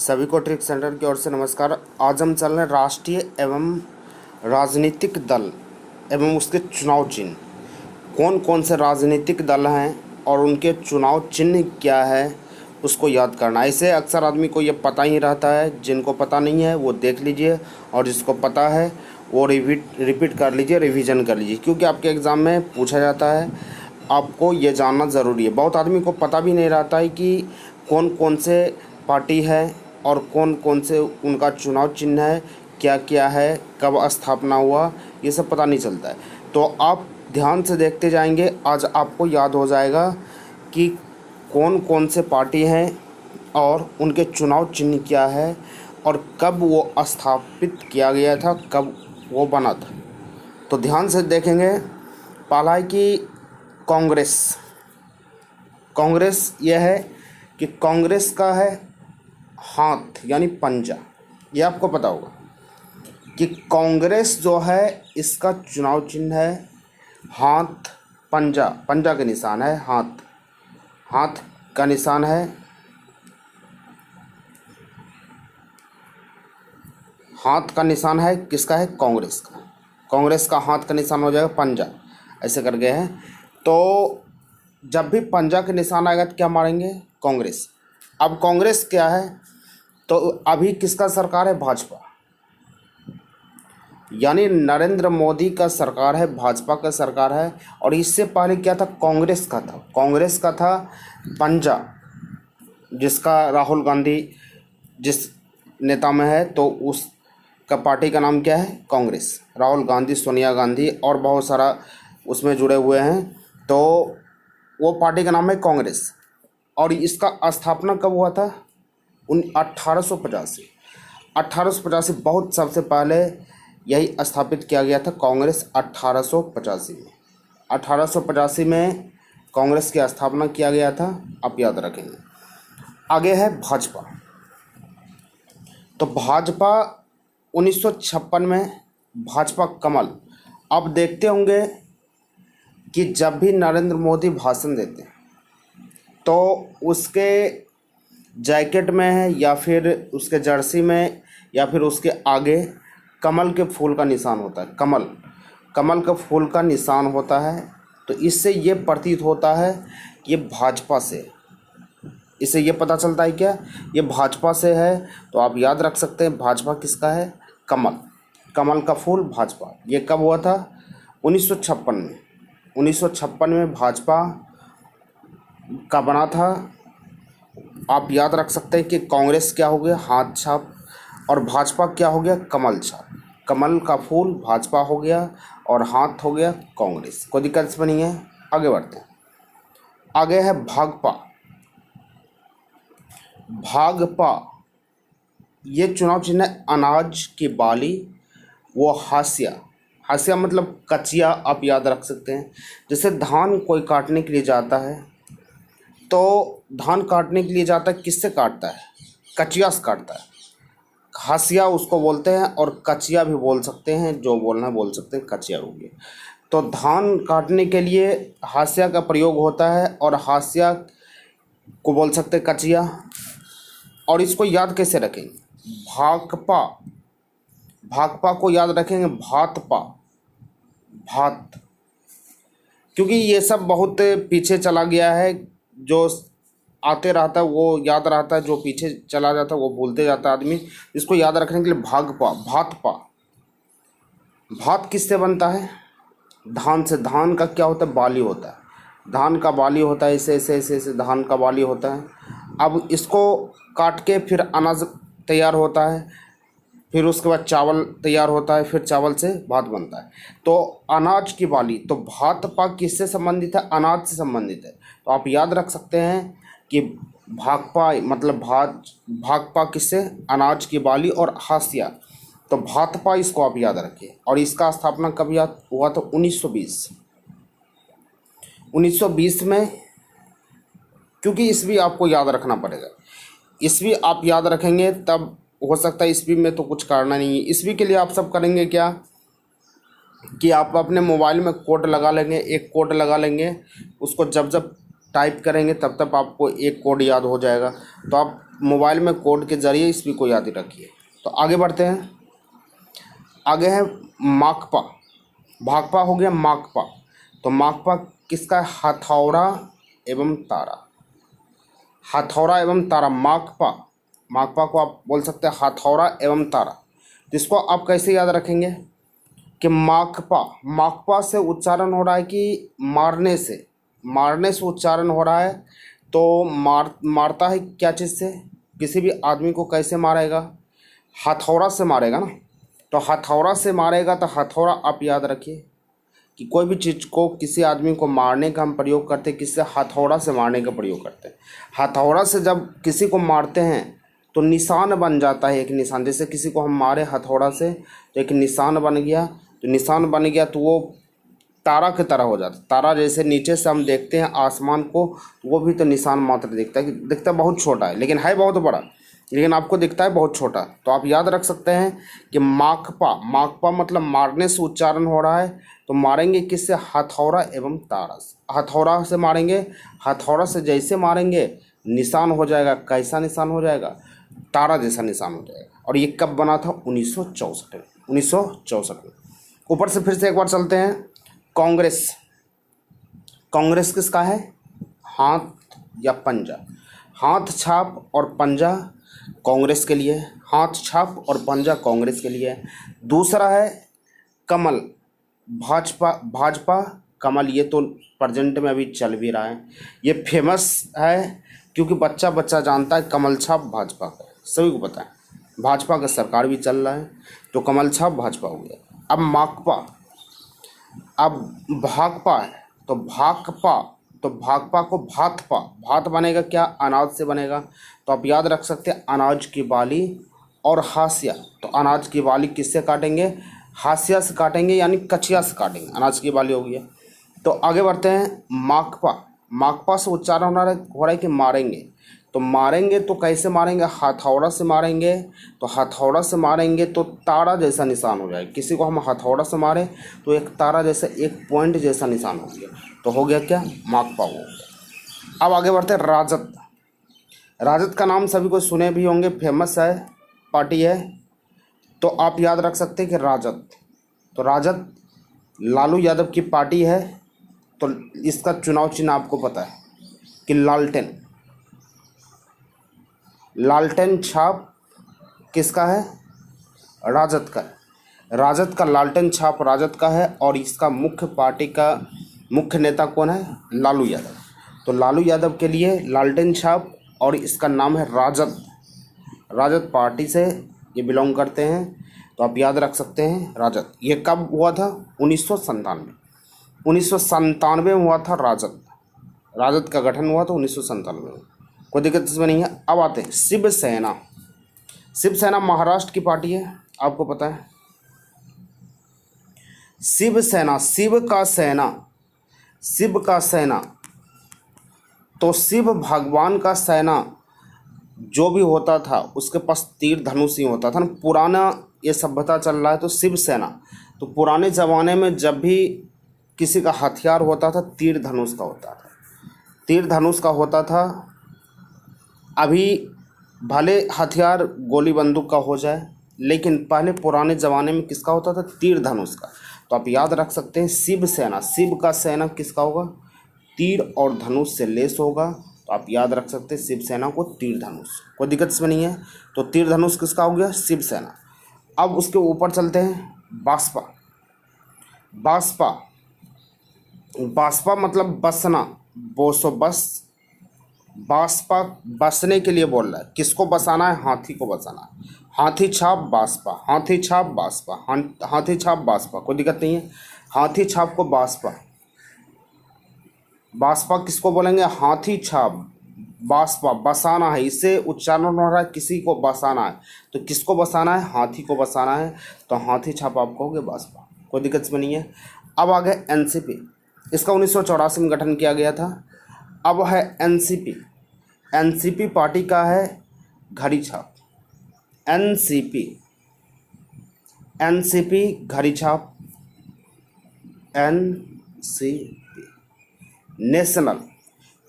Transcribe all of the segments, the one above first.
सभी को trick centre की ओर से नमस्कार। आज हम चल रहे हैं राष्ट्रीय एवं राजनीतिक दल एवं उसके चुनाव चिन्ह। कौन कौन से राजनीतिक दल हैं और उनके चुनाव चिन्ह क्या है उसको याद करना। ऐसे अक्सर आदमी को ये पता ही रहता है, जिनको पता नहीं है वो देख लीजिए और जिसको पता है वो रिपीट कर लीजिए, रिवीजन कर लीजिए, क्योंकि आपके एग्ज़ाम में पूछा जाता है। आपको ये जानना ज़रूरी है। बहुत आदमी को पता भी नहीं रहता है कि कौन कौन से पार्टी है और कौन कौन से उनका चुनाव चिन्ह है, क्या क्या है, कब स्थापना हुआ, ये सब पता नहीं चलता है। तो आप ध्यान से देखते जाएंगे, आज आपको याद हो जाएगा कि कौन कौन से पार्टी हैं और उनके चुनाव चिन्ह क्या है और कब वो स्थापित किया गया था, कब वो बना था। तो ध्यान से देखेंगे। पहला है कि कांग्रेस। कांग्रेस यह है कि कांग्रेस का है हाथ यानी पंजा। ये आपको पता होगा कि कांग्रेस जो है इसका चुनाव चिन्ह है हाथ, पंजा। पंजा के निशान है हाथ, हाथ का निशान है, हाथ का निशान है किसका है, कांग्रेस का। कांग्रेस का हाथ का निशान हो जाएगा पंजा, ऐसे कर गए हैं। तो जब भी पंजा के निशान आएगा तो क्या मारेंगे, कांग्रेस। अब कांग्रेस क्या है, तो अभी किसका सरकार है, भाजपा, यानी नरेंद्र मोदी का सरकार है, भाजपा का सरकार है। और इससे पहले क्या था, कांग्रेस का था। कांग्रेस का था पंजा, जिसका राहुल गांधी जिस नेता में है, तो उसका पार्टी का नाम क्या है, कांग्रेस। राहुल गांधी, सोनिया गांधी और बहुत सारा उसमें जुड़े हुए हैं, तो वो पार्टी का नाम है कांग्रेस। और इसका स्थापना कब हुआ था, 1885। 1885 बहुत सबसे पहले यही स्थापित किया गया था, कांग्रेस 1885 में। 1885 में कांग्रेस की स्थापना किया गया था, आप याद रखेंगे। आगे है भाजपा। तो भाजपा 1956 में भाजपा कमल। आप देखते होंगे कि जब भी नरेंद्र मोदी भाषण देते हैं तो उसके जैकेट में है या फिर उसके जर्सी में या फिर उसके आगे कमल के फूल का निशान होता है। कमल का फूल का निशान होता है। तो इससे ये प्रतीत होता है कि ये भाजपा से, इससे ये पता चलता है क्या, ये भाजपा से है। तो आप याद रख सकते हैं भाजपा किसका है, कमल। कमल का फूल भाजपा। ये कब हुआ था, 1956 में। 1956 में भाजपा का बना था। आप याद रख सकते हैं कि कांग्रेस क्या हो गया, हाथ छाप, और भाजपा क्या हो गया, कमल छाप। कमल का फूल भाजपा हो गया और हाथ हो गया कांग्रेस। कोई दिक्कत इसमें नहीं है, आगे बढ़ते हैं। आगे है भाकपा। भाकपा ये चुनाव चिन्ह है अनाज की बाली, वो हाशिया। हाशिया मतलब कचिया, आप याद रख सकते हैं। जैसे धान कोई काटने के लिए जाता है, तो धान काटने के लिए जाता है, किससे काटता है, कचिया से काटता है। हाशिया उसको बोलते हैं, और कचिया भी बोल सकते हैं, जो बोलना बोल सकते हैं, कचिया हो गया। तो धान काटने के लिए हाशिया का प्रयोग होता है और हाशिया को बोल सकते हैं कचिया। और इसको याद कैसे रखेंगे, भाकपा। भाकपा को याद रखेंगे भातपा, भात, क्योंकि ये सब बहुत पीछे चला गया है। जो आते रहता है वो याद रहता है, जो पीछे चला जाता है वो भूलते जाता है आदमी। इसको याद रखने के लिए भागपा, भातपा। भात किससे बनता है, धान से। धान का क्या होता है, बाली होता है। धान का बाली होता है, ऐसे ऐसे ऐसे ऐसे धान का बाली होता है। अब इसको काट के फिर अनाज तैयार होता है, फिर उसके बाद चावल तैयार होता है, फिर चावल से भात बनता है। तो अनाज की बाली, तो भातपा किससे संबंधित है, अनाज से संबंधित है। तो आप याद रख सकते हैं कि भाकपा मतलब भाकपा किससे, अनाज की बाली और हाशिया। तो भातपा इसको आप याद रखिए। और इसका स्थापना कब याद हुआ, तो 1920। 1920 में, क्योंकि ईस्वी आपको याद रखना पड़ेगा। ईस्वी आप याद रखेंगे तब हो सकता है, ईस्वी में तो कुछ करना नहीं है। ईस्वी के लिए आप सब करेंगे क्या कि आप अपने मोबाइल में कोड लगा लेंगे, एक कोड लगा लेंगे। उसको जब जब टाइप करेंगे तब तक आपको एक कोड याद हो जाएगा। तो आप मोबाइल में कोड के ज़रिए इसको को याद रखिए। तो आगे बढ़ते हैं। आगे है माकपा। भाकपा हो गया माकपा। तो माकपा किसका है? हथौड़ा एवं तारा। हथौड़ा एवं तारा माकपा। माकपा को आप बोल सकते हैं हथौड़ा एवं तारा। तो इसको आप कैसे याद रखेंगे कि माकपा, माकपा से उच्चारण हो रहा है कि मारने से, मारने से उच्चारण हो रहा है। तो मारता है क्या चीज़ से? किसी भी आदमी को कैसे मारेगा? हथौड़ा से मारेगा ना। तो हथौड़ा से मारेगा, तो हथौड़ा आप याद रखिए कि कोई भी चीज़ को, किसी आदमी को मारने का हम प्रयोग करते हैं, किससे? हथौड़ा से मारने का प्रयोग करते हैं। हथौड़ा से जब किसी को मारते हैं तो निशान बन जाता है, एक निशान। जैसे किसी को हम मारे हथौड़ा से तो एक निशान बन गया, तो निशान बन गया तो वो तारा की तरह हो जाता है। तारा जैसे नीचे से हम देखते हैं आसमान को, वो भी तो निशान मात्र दिखता है, दिखता बहुत छोटा है लेकिन है बहुत बड़ा, लेकिन आपको दिखता है बहुत छोटा। तो आप याद रख सकते हैं कि माकपा, माकपा मतलब मारने से उच्चारण हो रहा है। तो मारेंगे किससे? हथौड़ा एवं तारा से। हथौड़ा से मारेंगे, हथौड़ा से जैसे मारेंगे निशान हो जाएगा। कैसा निशान हो जाएगा? तारा जैसा निशान हो जाएगा। और ये कब बना था? 1964 में। 1964 में। ऊपर से फिर से एक बार चलते हैं। कांग्रेस। कांग्रेस किसका है? हाथ या पंजा। हाथ छाप और पंजा कांग्रेस के लिए, हाथ छाप और पंजा कांग्रेस के लिए। दूसरा है कमल। भाजपा, भाजपा कमल, ये तो प्रेजेंट में अभी चल भी रहा है। ये फेमस है क्योंकि बच्चा बच्चा जानता है कमल छाप भाजपा का, सभी को पता है। भाजपा का सरकार भी चल रहा है, तो कमल छाप भाजपा हो गया। अब माकपा, अब भाकपा है। तो भाकपा, तो भाकपा को भातपा, भात बनेगा क्या? अनाज से बनेगा। तो आप याद रख सकते हैं अनाज की बाली और हाशिया। तो अनाज की बाली किससे काटेंगे? हाशिया से काटेंगे, यानी कचिया से काटेंगे। अनाज की बाली हो गई है। तो आगे बढ़ते हैं। माकपा, माकपा से उच्चारण हो रहा है कि मारेंगे। तो मारेंगे तो कैसे मारेंगे? हथौड़ा से मारेंगे। तो हथौड़ा से मारेंगे तो तारा जैसा निशान हो जाएगा। किसी को हम हथौड़ा से मारें तो एक तारा जैसा, एक पॉइंट जैसा निशान हो गया। तो हो गया क्या? माकपा हो गया। अब आगे बढ़ते हैं राजद। राजद का नाम सभी को सुने भी होंगे, फेमस है, पार्टी है। तो आप याद रख सकते हैं कि राजद, तो राजद लालू यादव की पार्टी है। तो इसका चुनाव चिन्ह आपको पता है कि लालटेन। लालटेन छाप किसका है? राजद का। राजद का लालटेन छाप राजद का है। और इसका मुख्य पार्टी का मुख्य नेता कौन है? लालू यादव। तो लालू यादव के लिए लालटेन छाप, और इसका नाम है राजद। राजद पार्टी से ये बिलोंग करते हैं। तो आप याद रख सकते हैं राजद। ये कब हुआ था? 1997। 1997 में हुआ था राजद। राजद का गठन हुआ था 1997 में। कोई दिक्कत इसमें नहीं है। अब आते हैं शिवसेना। शिवसेना महाराष्ट्र की पार्टी है, आपको पता है। शिवसेना, शिव का सेना, शिव का सेना। तो शिव भगवान का सेना जो भी होता था उसके पास तीर धनुष ही होता था ना। पुराना ये सभ्यता चल रहा है तो शिवसेना। तो पुराने ज़माने में जब भी किसी का हथियार होता था तीर धनुष का होता था, तीर धनुष का होता था। अभी भले हथियार गोली बंदूक का हो जाए, लेकिन पहले पुराने ज़माने में किसका होता था? तीर धनुष का। तो आप याद रख सकते हैं शिवसेना, शिव का सेना किसका होगा? तीर और धनुष से लेस होगा। तो आप याद रख सकते हैं शिवसेना को तीर धनुष। कोई दिक्कत इसमें नहीं है। तो तीर धनुष किसका हो गया? शिवसेना। अब उसके ऊपर चलते हैं बासपा। बासपा, बासपा मतलब बसना, बोसो बस। बासपा बसने के लिए बोल रहा है। किसको बसाना है? हाथी को बसाना है। हाथी छाप बासपा, हाथी छाप बासपा, हाथी छाप बासपा। कोई दिक्कत नहीं है। हाथी छाप को बासपा, बासपा किसको बोलेंगे? हाथी छाप बासपा, बसाना है। इससे उच्चारण हो रहा है किसी को बसाना है। तो किसको बसाना है? हाथी को बसाना है। तो हाथी छाप आप कहोगे बासपा। कोई दिक्कत इसमें नहीं है। अब आ गए एनसीपी। इसका 1984 में गठन किया गया था। अब है एनसीपी। एनसीपी पार्टी का है घड़ी छाप। एनसीपी, एनसीपी घड़ी छाप। NCP national.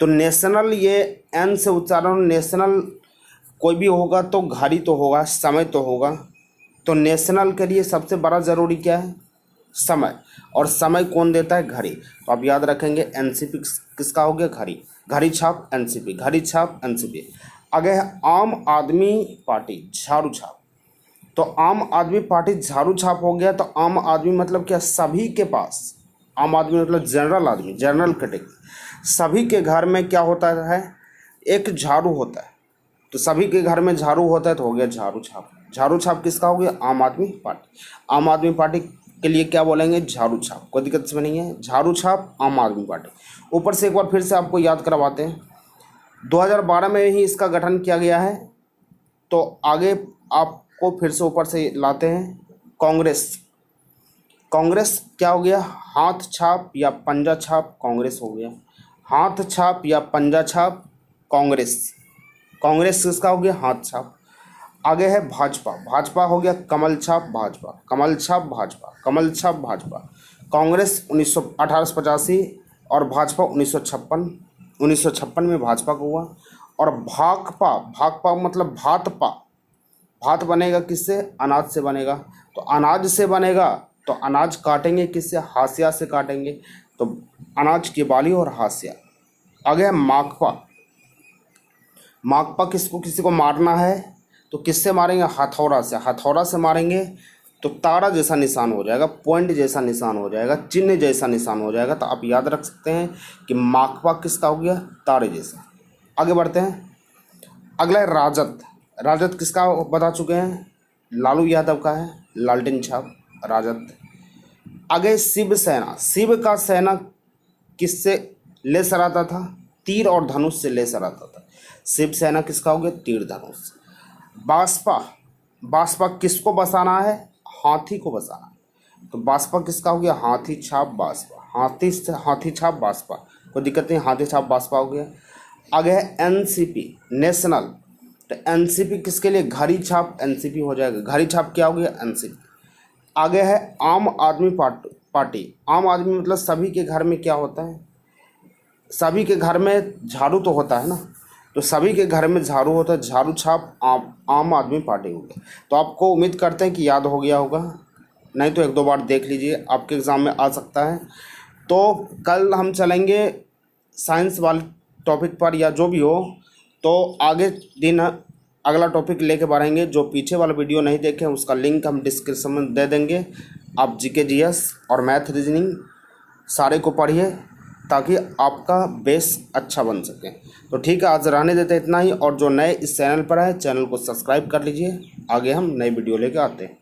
तो नेशनल, ये एन से उच्चारण, नेशनल कोई भी होगा तो घड़ी तो होगा, समय तो होगा। तो नेशनल के लिए सबसे बड़ा ज़रूरी क्या है? समय। और समय कौन देता है? घड़ी। तो आप याद रखेंगे एनसीपी किसका हो गया? घड़ी। घड़ी छाप एनसीपी, घड़ी छाप एनसीपी। आगे है आम आदमी पार्टी झाड़ू छाप। तो आम आदमी पार्टी झाड़ू छाप हो गया। तो आम आदमी मतलब क्या? सभी के पास। आम आदमी मतलब जनरल आदमी, जनरल कैटेगरी। सभी के घर में क्या होता है? एक झाड़ू होता है। तो सभी के घर में झाड़ू होता है तो हो गया झाड़ू छाप। झाड़ू छाप किसका हो गया? आम आदमी पार्टी। आम आदमी पार्टी के लिए क्या बोलेंगे? झाड़ू छाप। कोई दिक्कत इसमें नहीं है। झाड़ू छाप आम आदमी पार्टी। ऊपर से एक बार फिर से आपको याद करवाते हैं, 2012 में ही इसका गठन किया गया है। तो आगे आपको फिर से ऊपर से लाते हैं, कांग्रेस। कांग्रेस क्या हो गया? हाथ छाप या पंजा छाप कांग्रेस हो गया। हाथ छाप या पंजा छाप कांग्रेस। कांग्रेस किसका हो गया? हाथ छाप। आगे है भाजपा। भाजपा हो गया कमल छाप भाजपा, कमल छाप भाजपा, कमल छाप भाजपा। कांग्रेस 1885 और भाजपा 1956। 1956 में भाजपा को हुआ। और भाकपा, भाकपा मतलब भातपा। भात बनेगा किससे? अनाज से बनेगा। तो अनाज से बनेगा तो अनाज काटेंगे किससे? हाशिया से काटेंगे। तो अनाज की बाली और हाशिया। आगे है माकपा। माकपा किसको, किसी को मारना है तो किससे मारेंगे? हथौड़ा से। हथौड़ा से मारेंगे तो तारा जैसा निशान हो जाएगा, पॉइंट जैसा निशान हो जाएगा, चिन्ह जैसा निशान हो जाएगा। तो आप याद रख सकते हैं कि माकपा किसका हो गया? तारे जैसा। आगे बढ़ते हैं। अगला है राजद। राजद किसका बता चुके हैं? लालू यादव का है, लालटेन छाप राजद। आगे शिवसेना। शिव का सेना किससे लेकर आता था? तीर और धनुष से लेकर आता था। शिवसेना किसका हो गया? तीर धनुष। बासपा। बासपा किसको बसाना है? हाथी को बसाना है। तो बासपा किसका हो गया? हाथी छाप बासपा। हाथी छाप बासपा। कोई दिक्कत नहीं, हाथी छाप बासपा हो गया। आगे है एनसीपी, नेशनल। तो एनसीपी किसके लिए? घड़ी छाप एनसीपी हो जाएगा। घड़ी छाप क्या हो गया? एनसीपी। आगे है आम आदमी पार्टी। आम आदमी मतलब सभी के घर में क्या होता है? सभी के घर में झाड़ू तो होता है ना। तो सभी के घर में झाड़ू होता है। झाड़ू छाप आम आदमी पार्टी हो गया। तो आपको उम्मीद करते हैं कि याद हो गया होगा, नहीं तो एक दो बार देख लीजिए, आपके एग्ज़ाम में आ सकता है। तो कल हम चलेंगे साइंस वाले टॉपिक पर या जो भी हो। तो आगे दिन अगला टॉपिक लेके बढ़ेंगे। जो पीछे वाला वीडियो नहीं देखे उसका लिंक हम डिस्क्रिप्शन में दे देंगे। आप जीके जीएस और मैथ रीजनिंग सारे को पढ़िए ताकि आपका बेस अच्छा बन सके। तो ठीक है, आज रहने देते इतना ही। और जो नए इस चैनल पर है, चैनल को सब्सक्राइब कर लीजिए। आगे हम नई वीडियो लेके आते हैं।